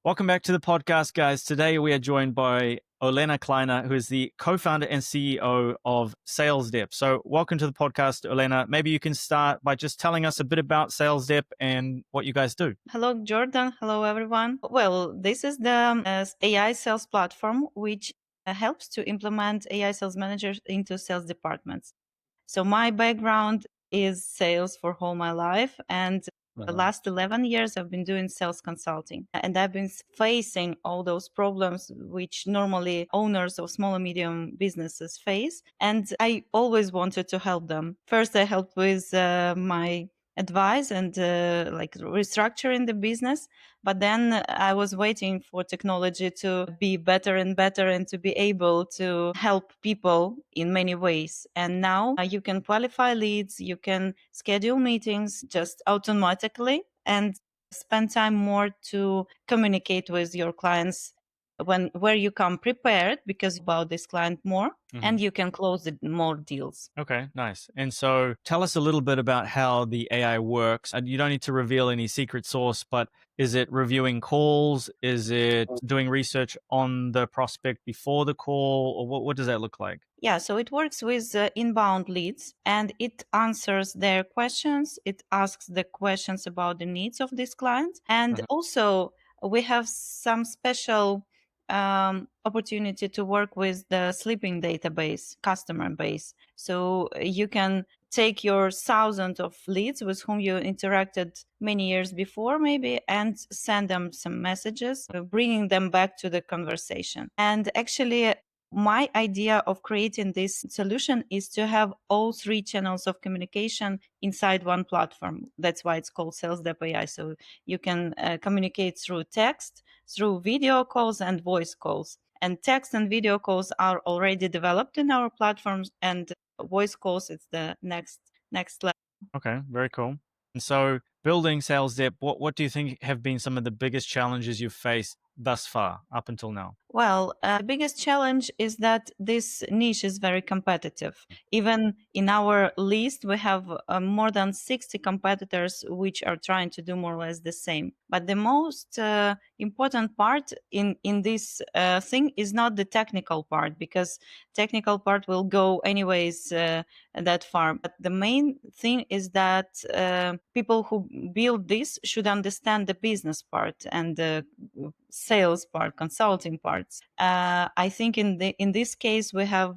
Welcome back to the podcast, guys. Today we are joined by Olena Kleiner, who is the co-founder and CEO of Salesdep. So welcome to the podcast, Olena. Maybe you can start by just telling us a bit about Salesdep and what you guys do. Hello, Jordan. Hello, everyone. Well, this is the AI sales platform, which helps to implement AI sales managers into sales departments. So my background is sales for all my life. And the last 11 years, I've been doing sales consulting. And I've been facing all those problems which normally owners of small and medium businesses face. And I always wanted to help them. First, I helped with my advice and like restructuring the business. But then I was waiting for technology to be better and better and to be able to help people in many ways. And now you can qualify leads, you can schedule meetings just automatically and spend time more to communicate with your clients where you come prepared because about this client more and you can close more deals. Okay, nice. And so tell us a little bit about how the AI works. And you don't need to reveal any secret sauce, but is it reviewing calls? Is it doing research on the prospect before the call? Or what does that look like? Yeah, so it works with inbound leads and it answers their questions. It asks the questions about the needs of this client. And also, we have some special opportunity to work with the sleeping database, customer base. So you can take your thousands of leads with whom you interacted many years before maybe and send them some messages, bringing them back to the conversation. And actually, my idea of creating this solution is to have all three channels of communication inside one platform. That's why it's called Salesdep.ai. So you can communicate through text, through video calls and voice calls. And text and video calls are already developed in our platforms, and voice calls it's the next level. Okay, very cool. And so building Salesdep, what do you think have been some of the biggest challenges you've faced thus far up until now? Well, the biggest challenge is that this niche is very competitive. Even in our list, we have more than 60 competitors which are trying to do more or less the same. But the most important part in this thing is not the technical part, because technical part will go anyways that far. But the main thing is that people who build this should understand the business part and the sales part, consulting parts. I think in this case we have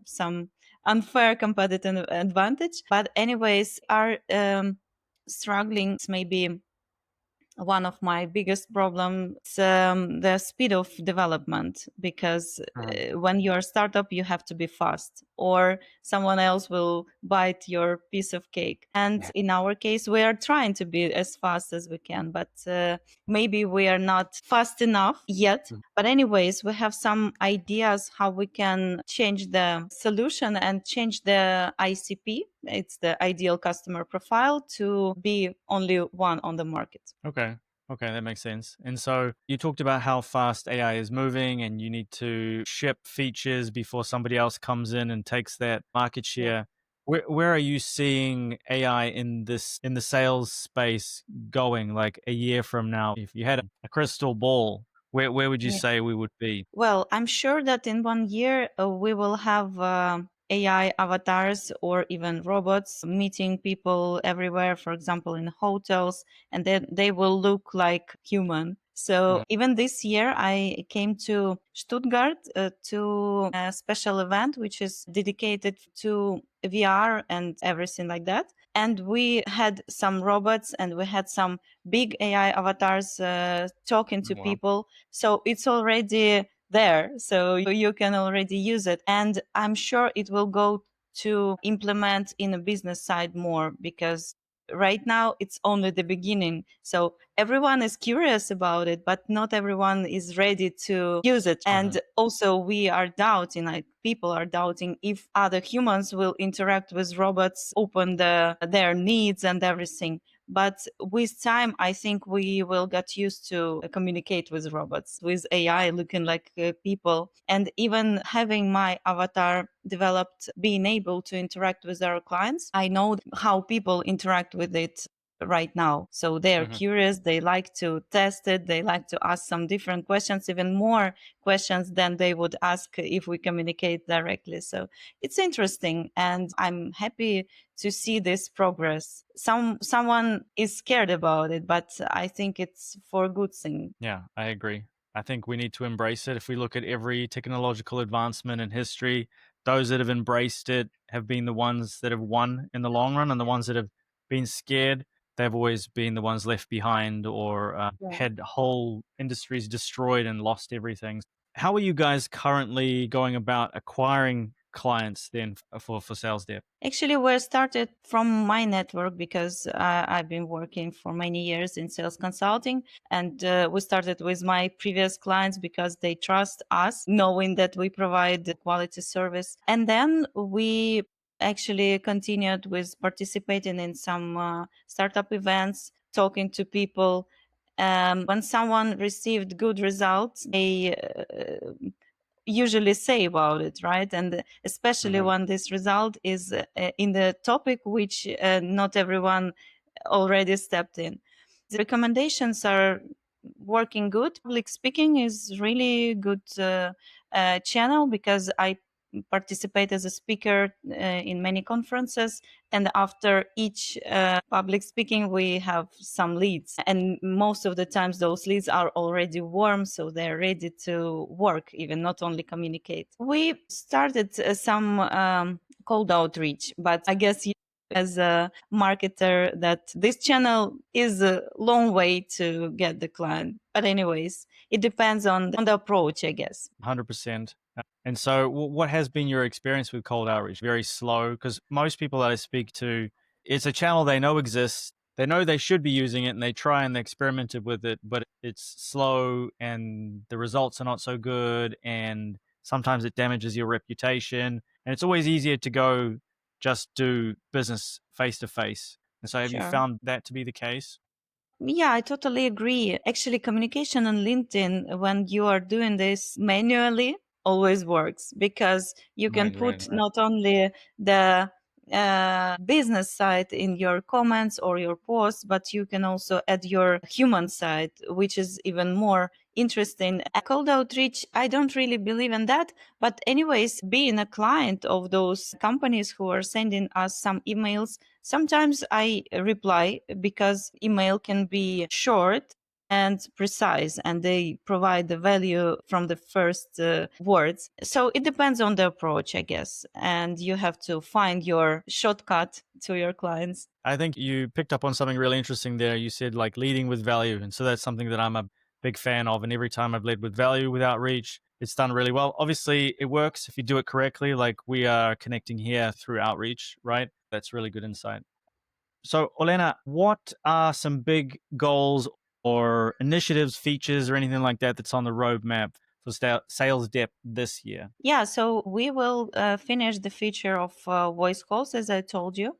some unfair competitive advantage. But anyways, are struggling maybe one of my biggest problems the speed of development, because when you're a startup you have to be fast or someone else will bite your piece of cake. And in our case we are trying to be as fast as we can, but maybe we are not fast enough yet. But anyways, we have some ideas how we can change the solution and change the ICP, it's the ideal customer profile, to be only one on the market. Okay. Okay, that makes sense. And so you talked about how fast AI is moving and you need to ship features before somebody else comes in and takes that market share. Where are you seeing AI in the sales space going, like a year from now? If you had a crystal ball, where would you say we would be? Well, I'm sure that in 1 year we will have AI avatars or even robots meeting people everywhere, for example, in hotels, and then they will look like human. So even this year, I came to Stuttgart to a special event which is dedicated to VR and everything like that. And we had some robots and we had some big AI avatars talking to people. So it's already there. So you can already use it. And I'm sure it will go to implement in a business side more, because right now it's only the beginning. So everyone is curious about it, but not everyone is ready to use it. And also we are doubting, like people are doubting if other humans will interact with robots, open their needs and everything. But with time, I think we will get used to communicate with robots, with AI looking like people. And even having my avatar developed, being able to interact with our clients, I know how people interact with it right now. So they are Hmm. curious, they like to test it, they like to ask some different questions, even more questions than they would ask if we communicate directly. So it's interesting, and I'm happy to see this progress. Someone is scared about it, but I think it's for a good thing. Yeah, I agree. I think we need to embrace it. If we look at every technological advancement in history, those that have embraced it have been the ones that have won in the long run, and the ones that have been scared, they've always been the ones left behind or Yeah. had whole industries destroyed and lost everything. How are you guys currently going about acquiring clients then for Sales Dep? Actually, we started from my network because I've been working for many years in sales consulting. And we started with my previous clients because they trust us, knowing that we provide the quality service. And then we actually continued with participating in some startup events, talking to people. When someone received good results, they usually say about it, right? And especially Hmm. when this result is in the topic which not everyone already stepped in. The recommendations are working good. Public speaking is really good channel because I participate as a speaker in many conferences, and after each public speaking we have some leads, and most of the times those leads are already warm, so they're ready to work, even not only communicate. We started some cold outreach, but I guess you as a marketer that this channel is a long way to get the client. But anyways, it depends on the approach, I guess. 100%. And so, what has been your experience with cold outreach? Very slow, because most people that I speak to, it's a channel they know exists. They know they should be using it, and they try and they experimented with it, but it's slow, and the results are not so good, and sometimes it damages your reputation. And it's always easier to go just do business face to face. And so, have you Sure. found that to be the case? Yeah, I totally agree. Actually, communication on LinkedIn, when you are doing this manually, always works because you can Right, right, put right. not only the business side in your comments or your posts, but you can also add your human side, which is even more interesting. Cold outreach, I don't really believe in that. But, anyways, being a client of those companies who are sending us some emails, sometimes I reply because email can be short and precise, and they provide the value from the first words. So it depends on the approach, I guess. And you have to find your shortcut to your clients. I think you picked up on something really interesting there. You said like leading with value. And so that's something that I'm a big fan of. And every time I've led with value with outreach, it's done really well. Obviously, it works if you do it correctly, like we are connecting here through outreach, right? That's really good insight. So, Olena, what are some big goals or initiatives, features, or anything like that that's on the roadmap for Sales Depth this year? Yeah, so we will finish the feature of voice calls, as I told you.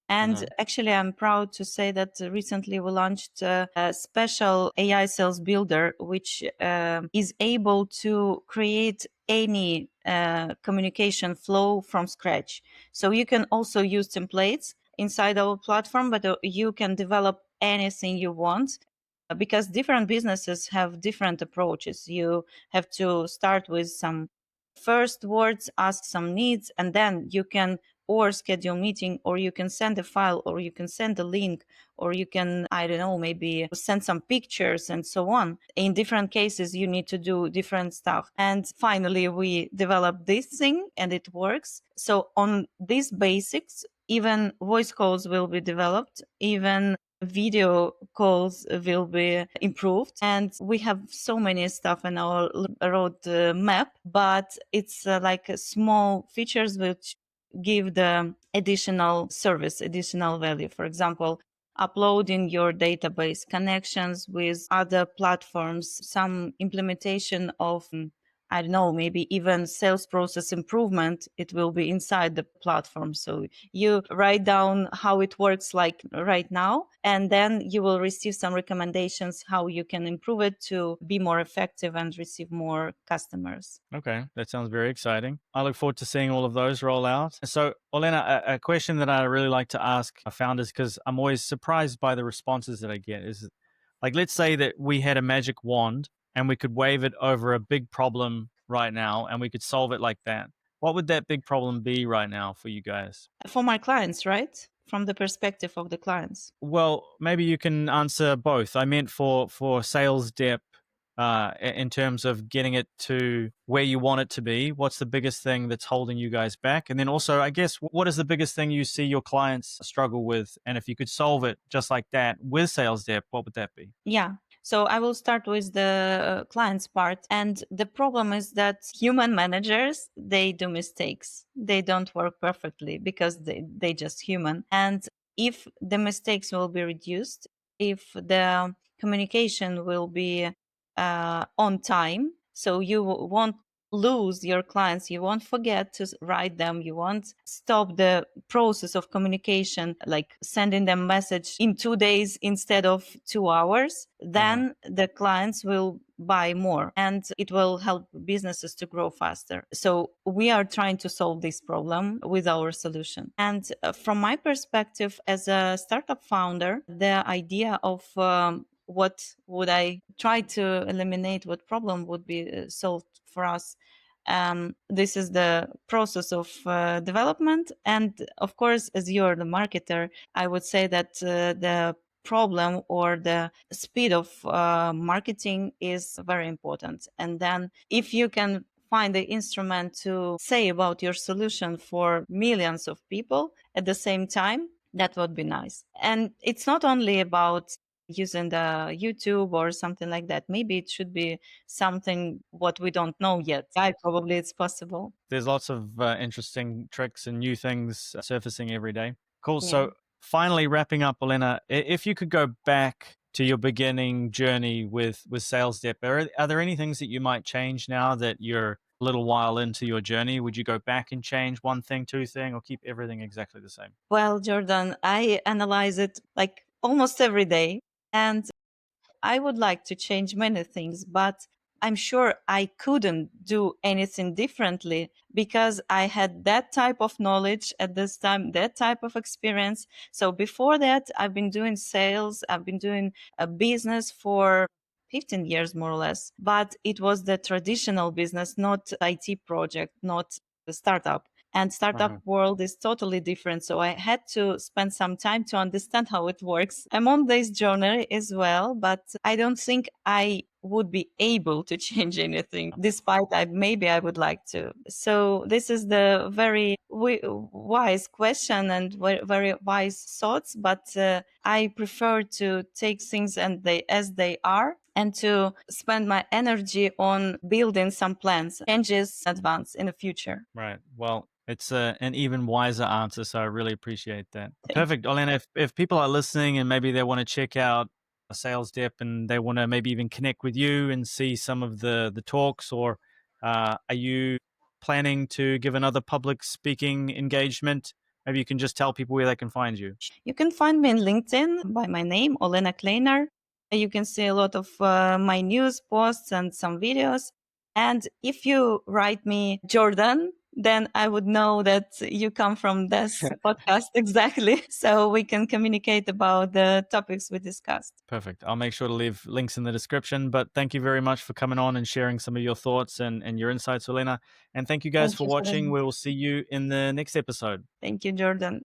And Hmm. actually, I'm proud to say that recently we launched a special AI sales builder, which is able to create any communication flow from scratch. So you can also use templates inside our platform, but you can develop anything you want because different businesses have different approaches. You have to start with some first words, ask some needs, and then you can or schedule meeting, or you can send a file, or you can send a link, or you can, I don't know, maybe send some pictures and so on. In different cases you need to do different stuff, and finally we developed this thing and it works. So on these basics, even voice calls will be developed, even video calls will be improved, and we have so many stuff in our road map, but it's like small features which give the additional service, additional value. For example, uploading your database connections with other platforms, some implementation of I don't know, maybe even sales process improvement, it will be inside the platform. So you write down how it works like right now, and then you will receive some recommendations how you can improve it to be more effective and receive more customers. Okay, that sounds very exciting. I look forward to seeing all of those roll out. So, Olena, a question that I really like to ask founders, because I'm always surprised by the responses that I get, is like, let's say that we had a magic wand and we could wave it over a big problem right now and we could solve it like that. What would that big problem be right now for you guys? For my clients, right? From the perspective of the clients. Well, maybe you can answer both. I meant for sales dep, in terms of getting it to where you want it to be. What's the biggest thing that's holding you guys back? And then also, I guess, what is the biggest thing you see your clients struggle with? And if you could solve it just like that with sales dep, what would that be? Yeah. So I will start with the clients part. And the problem is that human managers, they do mistakes. They don't work perfectly because they just human. And if the mistakes will be reduced, if the communication will be on time, so you won't lose your clients, you won't forget to write them, you won't stop the process of communication, like sending them message in 2 days instead of 2 hours, Uh-huh. then the clients will buy more and it will help businesses to grow faster. So we are trying to solve this problem with our solution. And from my perspective as a startup founder, the idea of what would I try to eliminate, what problem would be solved for us. This is the process of development. And of course, as you're the marketer, I would say that the problem or the speed of marketing is very important. And then if you can find the instrument to say about your solution for millions of people at the same time, that would be nice. And it's not only about using the YouTube or something like that. Maybe it should be something what we don't know yet. I probably it's possible. There's lots of interesting tricks and new things surfacing every day. Cool. Yeah. So, finally, wrapping up, Elena, if you could go back to your beginning journey with Sales Dep, are there any things that you might change now that you're a little while into your journey? Would you go back and change one thing, two thing, or keep everything exactly the same? Well, Jordan, I analyze it like almost every day. And I would like to change many things, but I'm sure I couldn't do anything differently because I had that type of knowledge at this time, that type of experience. So before that, I've been doing sales, I've been doing a business for 15 years more or less, but it was the traditional business, not IT project, not the startup. And startup Uh-huh. world is totally different. So I had to spend some time to understand how it works. I'm on this journey as well, but I don't think I would be able to change anything despite maybe I would like to. So this is the very wise question and very wise thoughts, but I prefer to take things and they as they are and to spend my energy on building some plans, changes in advance in the future. Right. Well, it's an even wiser answer, so I really appreciate that. Thank Perfect, Olena. If people are listening and maybe they want to check out a sales dep and they want to maybe even connect with you and see some of the talks, or are you planning to give another public speaking engagement? Maybe you can just tell people where they can find you. You can find me on LinkedIn by my name, Olena Kleiner. You can see a lot of my news posts and some videos. And if you write me Jordan, then I would know that you come from this podcast exactly. So we can communicate about the topics we discussed. Perfect. I'll make sure to leave links in the description. But thank you very much for coming on and sharing some of your thoughts and your insights, Olena. And thank you guys Thank for you for watching. that. We will see you in the next episode. Thank you, Jordan.